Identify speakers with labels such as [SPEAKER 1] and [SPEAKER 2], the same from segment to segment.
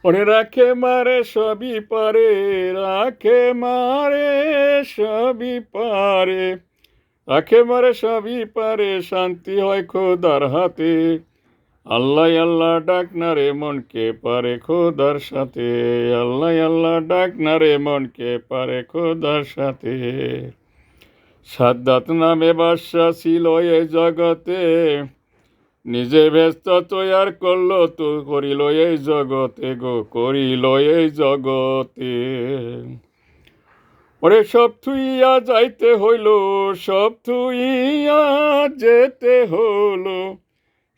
[SPEAKER 1] ওরে রাখে মারে সবই পারে, রাখে মারে সবই পারে, রাখে মারে সবই পারে, শান্তি হয় খোদার হাতে। আল্লাহ আল্লাহ ডাক না রে মনকে পারে খোদার সাথে, আল্লাহ আল্লাহ ডাক না রে মনকে পারে খোদার সাথে। সাদ্দাত নামে বাদশা ছিল এই জগতে, নিজে ব্যস্ত তৈয়ার করলো তো করিল এই জগতে গো, করিল এই জগতে। ওরে সব থুইয়া যাইতে হইল, সব থুইয়া যেতে হলো,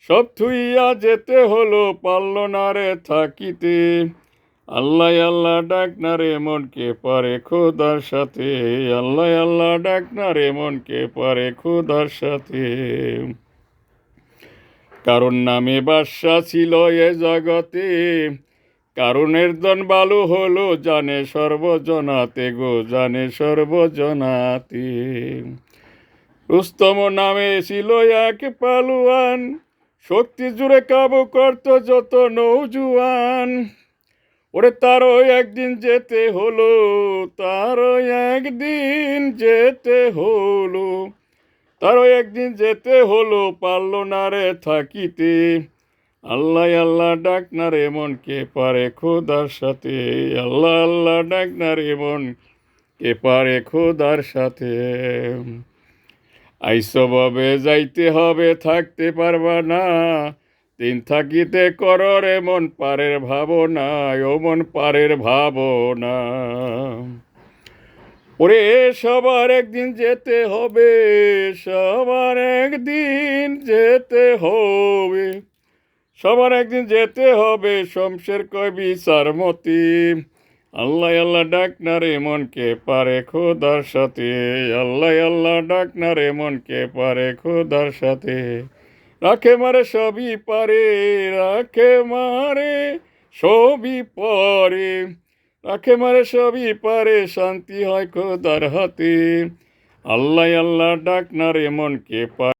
[SPEAKER 1] সব থুইয়া যেতে হলো, পারল না রে থাকিতে। আল্লাহ আল্লাহ ডাক না রে মনকে পারে খোদার সাথে, আল্লাহ আল্লাহ ডাক না রে মনকে পারে খোদার সাথে। কারণ নামে বাদশা ছিল এ জগতে, কারণের দন বালু হলো জানে সর্বজনাতে গো, জানে সর্বজনাতে। রুস্তম নামে ছিল এক পালুয়ান, শক্তি জুড়ে কাবু করত যত নৌজুয়ান। ওরে তারও একদিন যেতে হলো, তারও একদিন যেতে হলো, তারও একদিন যেতে হলো, পারল না রে থাকিতে। আল্লাহ আল্লাহ ডাক না রে মনকে পারে খোদার সাথে, আল্লাহ আল্লাহ ডাক না রে মনকে পারে খোদার সাথে। আইসবে যাইতে হবে থাকতে পারবা না, দিন থাকিতে কর রে মন পারের ভাবনা, ও মন পারের ভাবনা। ওরে সবার একদিন যেতে হবে, সবার একদিন যেতে হবে, সবার একদিন যেতে হবে, শমশের কয় বিচার মতি। আল্লাহ আল্লাহ ডাক না রে মনকে পারে খোদার সাথে, আল্লাহ আল্লাহ ডাক না রে মনকে পারে খোদার সাথে। রাখে মারে সবই পারে, রাখে মারে সবই পারে, রাখে মারে সবই পারে, শান্তি হয় খোদার হাতে। আল্লাহ আল্লাহ ডাক না রে মনকে পারে।